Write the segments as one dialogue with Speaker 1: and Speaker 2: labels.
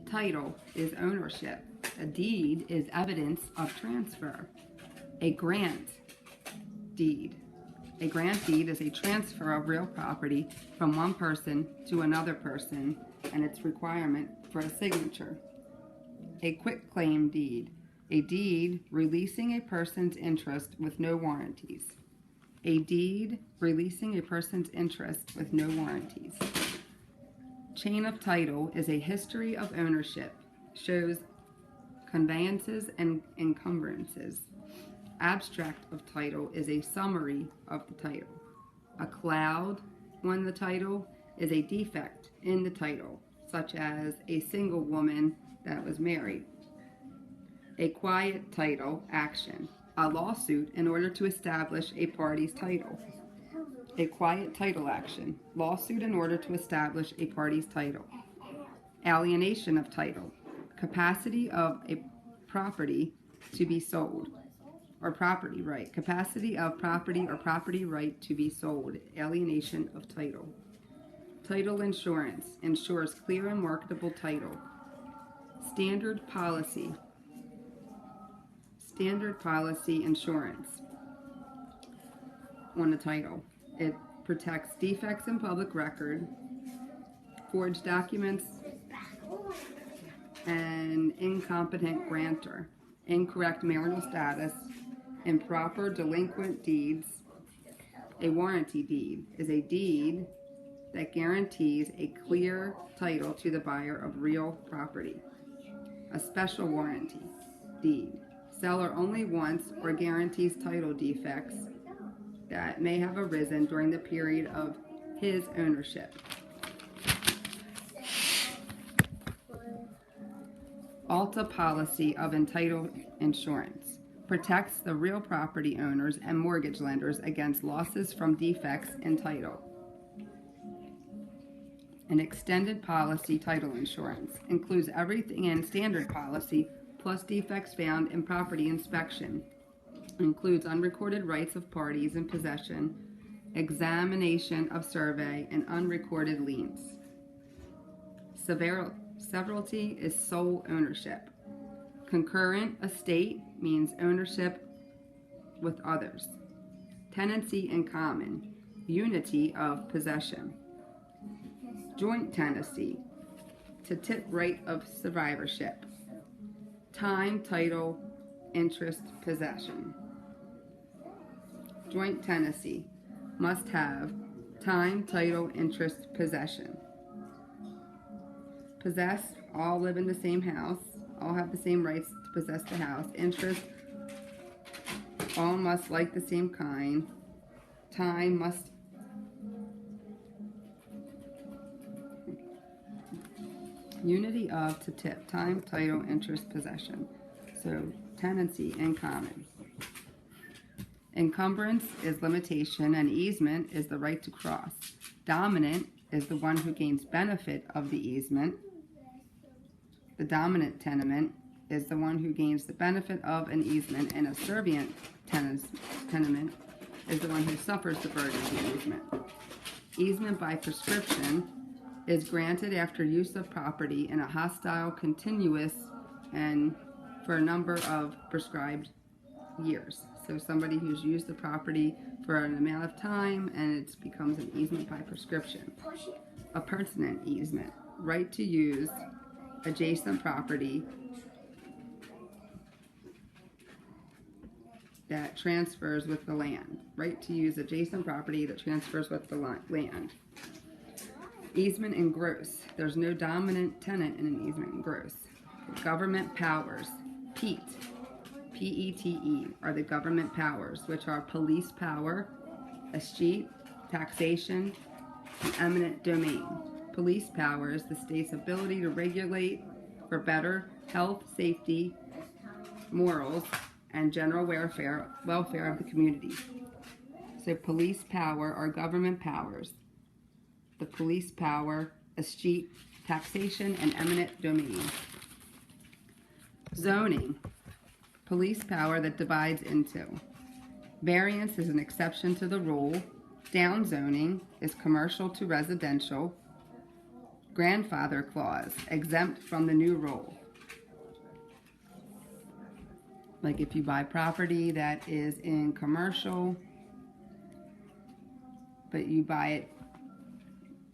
Speaker 1: title is ownership. A deed is evidence of transfer. A grant deed. A grant deed is a transfer of real property from one person to another person and its requirement for a signature. A quitclaim deed. A deed releasing a person's interest with no warranties. A deed releasing a person's interest with no warranties. Chain of title is a history of ownership, shows conveyances and encumbrances. Abstract of title is a summary of the title. A cloud on the title is a defect in the title, such as a single woman that was married. A quiet title action, a lawsuit in order to establish a party's title. A quiet title action, lawsuit in order to establish a party's title. Alienation of title, capacity of a property to be sold, or property right. Capacity of property or property right to be sold. Alienation of title. Title insurance ensures clear and marketable title. Standard policy. Standard policy insurance on the title. It protects defects in public record, forged documents, and incompetent grantor, incorrect marital status, improper delinquent deeds. A warranty deed is a deed that guarantees a clear title to the buyer of real property. A special warranty deed. Seller only wants or guarantees title defects that may have arisen during the period of his ownership. Alta policy of entitled insurance protects the real property owners and mortgage lenders against losses from defects in title. An extended policy title insurance includes everything in standard policy plus defects found in property inspection. Includes unrecorded rights of parties in possession, examination of survey, and unrecorded liens. Severalty is sole ownership. Concurrent estate means ownership with others. Tenancy in common, unity of possession. Joint tenancy, to tip right of survivorship. Time, title, interest, possession. Joint tenancy must have time, title, interest, possession. Possess, all live in the same house, all have the same rights to possess the house. Interest, all must like the same kind. Time must unity of to tip, time, title, interest, possession. So tenancy in common. Encumbrance is limitation, and easement is the right to cross. Dominant is the one who gains benefit of the easement. The dominant tenement is the one who gains the benefit of an easement, and a servient tenement is the one who suffers the burden of the easement. Easement by prescription is granted after use of property in a hostile, continuous, and for a number of prescribed years. So somebody who's used the property for an amount of time and it becomes an easement by prescription. A pertinent easement, right to use adjacent property that transfers with the land. Right to use adjacent property that transfers with the land. Easement in gross. There's no dominant tenant in an easement in gross. Government powers. PETE, P-E-T-E, are the government powers, which are police power, escheat, taxation, and eminent domain. Police power is the state's ability to regulate for better health, safety, morals, and general welfare of the community. So police power are government powers. The police power, escheat, taxation, and eminent domain. Zoning, police power that divides into. Variance is an exception to the rule. Downzoning is commercial to residential. Grandfather clause, exempt from the new rule. Like if you buy property that is in commercial, but you buy it,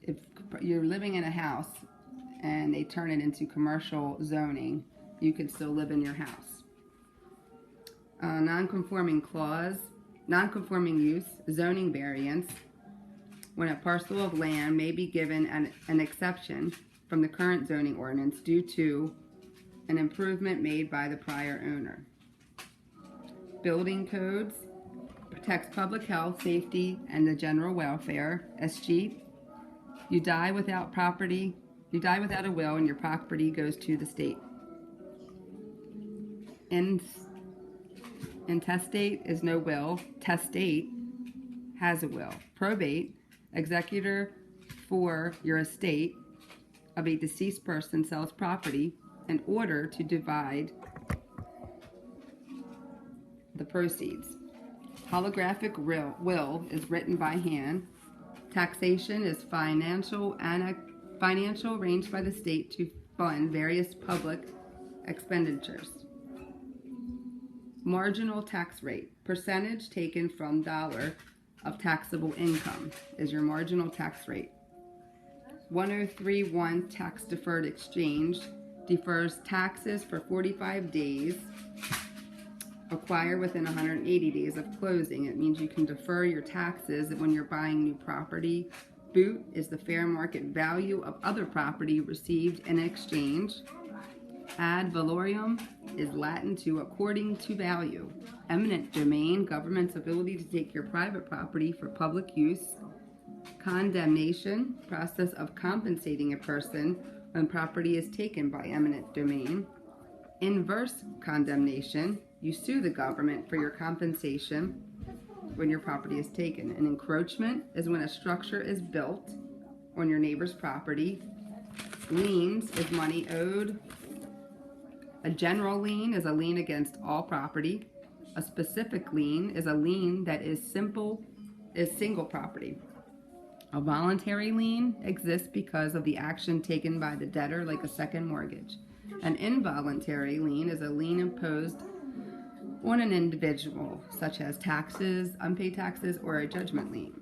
Speaker 1: if you're living in a house and they turn it into commercial zoning, you can still live in your house. Non-conforming clause, non-conforming use, zoning variance, when a parcel of land may be given an exception from the current zoning ordinance due to an improvement made by the prior owner. Building codes, protects public health, safety, and the general welfare. SG, you die without property, you die without a will and your property goes to the state. Intestate is no will. Testate has a will. Probate, executor for your estate of a deceased person sells property in order to divide the proceeds. Holographic will is written by hand. Taxation is financial arranged by the state to fund various public expenditures. Marginal tax rate, percentage taken from dollar of taxable income is your marginal tax rate. 1031 tax deferred exchange defers taxes for 45 days, acquire within 180 days of closing. It means you can defer your taxes when you're buying new property. Boot is the fair market value of other property received in exchange. Ad valorem is Latin to according to value. Eminent domain, government's ability to take your private property for public use. Condemnation, process of compensating a person when property is taken by eminent domain. Inverse condemnation, you sue the government for your compensation when your property is taken. An encroachment is when a structure is built on your neighbor's property. Liens is money owed. A general lien is a lien against all property. A specific lien is a lien that is single property. A voluntary lien exists because of the action taken by the debtor, like a second mortgage. An involuntary lien is a lien imposed on an individual, such as taxes, unpaid taxes, or a judgment lien.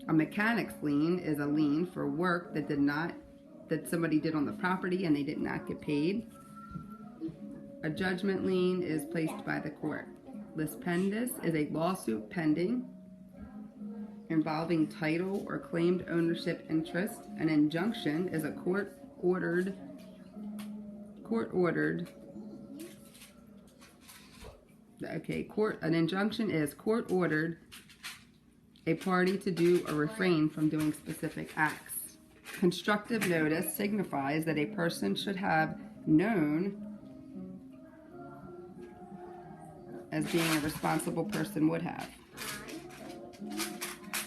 Speaker 1: A mechanic's lien is a lien for work that somebody did on the property and they did not get paid. A judgment lien is placed by the court. Lis pendens is a lawsuit pending involving title or claimed ownership interest. An injunction is a court-ordered. An injunction is court-ordered a party to do or refrain from doing specific acts. Constructive notice signifies that a person should have known as being a responsible person would have.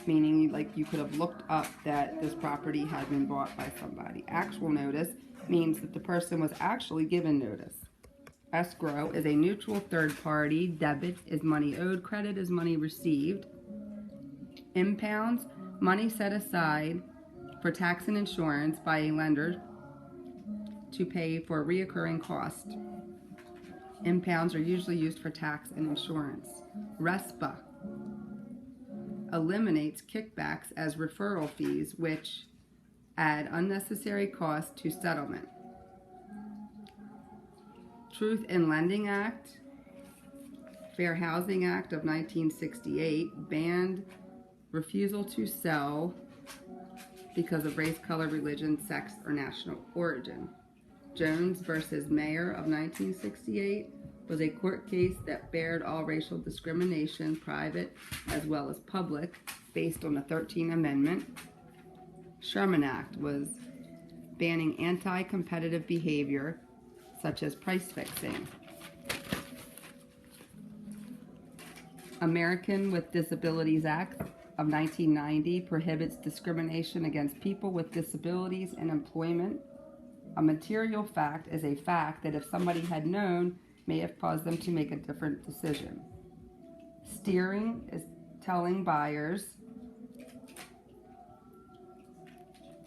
Speaker 1: Meaning, like, you could have looked up that this property had been bought by somebody. Actual notice means that the person was actually given notice. Escrow is a neutral third party. Debit is money owed. Credit is money received. Impounds, money set aside for tax and insurance by a lender to pay for reoccurring costs. Impounds are usually used for tax and insurance. RESPA eliminates kickbacks as referral fees, which add unnecessary costs to settlement. Truth in Lending Act, Fair Housing Act of 1968 banned refusal to sell because of race, color, religion, sex, or national origin. Jones versus Mayer of 1968 was a court case that bared all racial discrimination, private as well as public, based on the 13th Amendment. Sherman Act was banning anti-competitive behavior such as price fixing. American with Disabilities Act of 1990 prohibits discrimination against people with disabilities in employment. A material fact is a fact that if somebody had known, may have caused them to make a different decision. Steering is telling buyers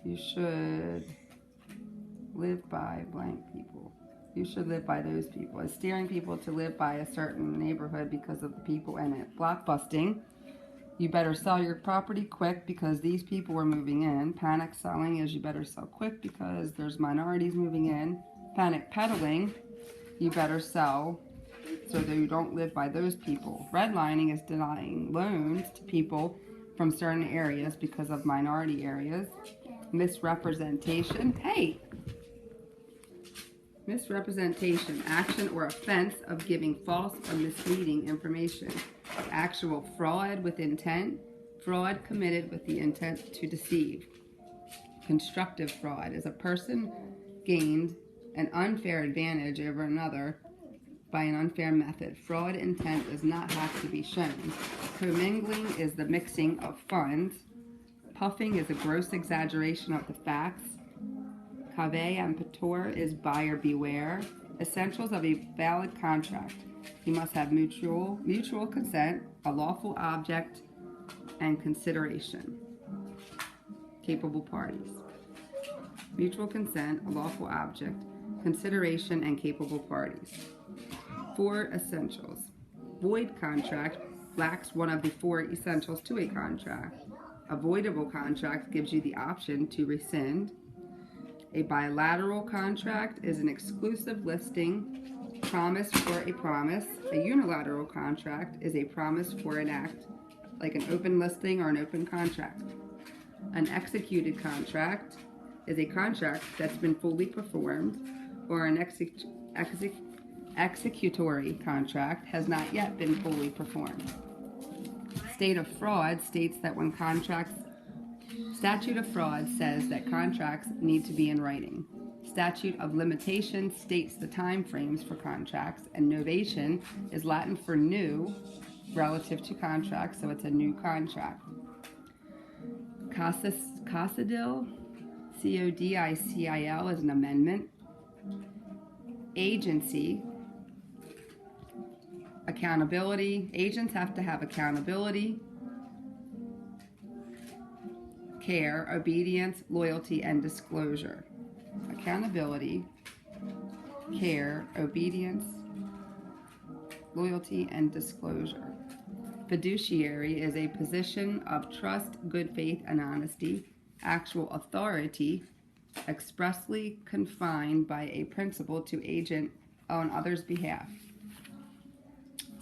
Speaker 1: you should lived by blank people. You should live by those people. Is steering people to live by a certain neighborhood because of the people in it. Blockbusting. You better sell your property quick because these people are moving in. Panic selling is you better sell quick because there's minorities moving in. Panic peddling. You better sell so that you don't live by those people. Redlining is denying loans to people from certain areas because of minority areas. Misrepresentation. Hey! Misrepresentation, action or offense of giving false or misleading information. Actual fraud with intent. Fraud committed with the intent to deceive. Constructive fraud is a person gained an unfair advantage over another by an unfair method. Fraud intent does not have to be shown. Commingling is the mixing of funds. Puffing is a gross exaggeration of the facts. Cave emptor is buyer beware. Essentials of a valid contract. You must have mutual consent, a lawful object, and consideration. Capable parties. Mutual consent, a lawful object, consideration, and capable parties. 4 essentials. Void contract lacks one of the 4 essentials to a contract. Avoidable contract gives you the option to rescind. A bilateral contract is an exclusive listing, promise for a promise. A unilateral contract is a promise for an act, like an open listing or an open contract. An executed contract is a contract that's been fully performed, or an executory contract has not yet been fully performed. State of fraud states that when Statute of fraud says that contracts need to be in writing. Statute of limitation states the time frames for contracts, and novation is Latin for new relative to contracts, so it's a new contract. Codicil, CODICIL, is an amendment. Agency, accountability. Agents have to have accountability, care, obedience, loyalty, and disclosure. Accountability, care, obedience, loyalty, and disclosure. Fiduciary is a position of trust, good faith, and honesty. Actual authority, expressly confined by a principal to agent on others' behalf.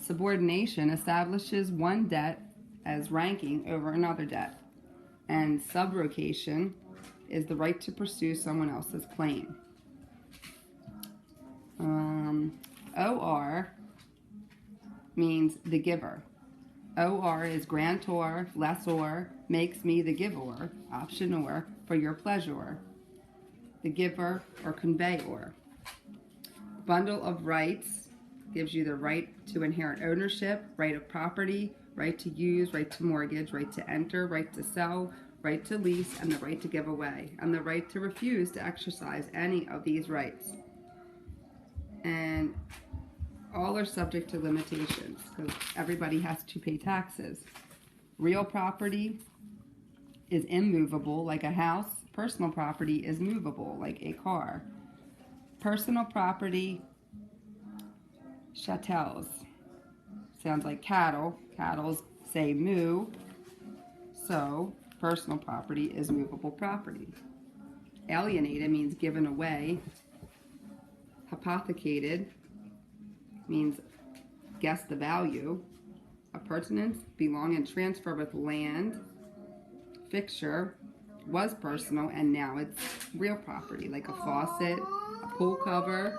Speaker 1: Subordination establishes one debt as ranking over another debt. And subrogation is the right to pursue someone else's claim. OR means the giver. OR is grantor, lessor, makes me the giver, optionor, for your pleasure, the giver or conveyor. Bundle of rights gives you the right to inherit ownership, right of property, right to use, right to mortgage, right to enter, right to sell, right to lease, and the right to give away, and the right to refuse to exercise any of these rights. And all are subject to limitations because everybody has to pay taxes. Real property is immovable, like a house. Personal property is movable, like a car. Personal property, chattels. Sounds like cattle. Cattle say moo. So, personal property is movable property. Alienated means given away. Hypothecated means guess the value. Appurtenance, belong and transfer with land. Fixture was personal and now it's real property, like a faucet, a pool cover,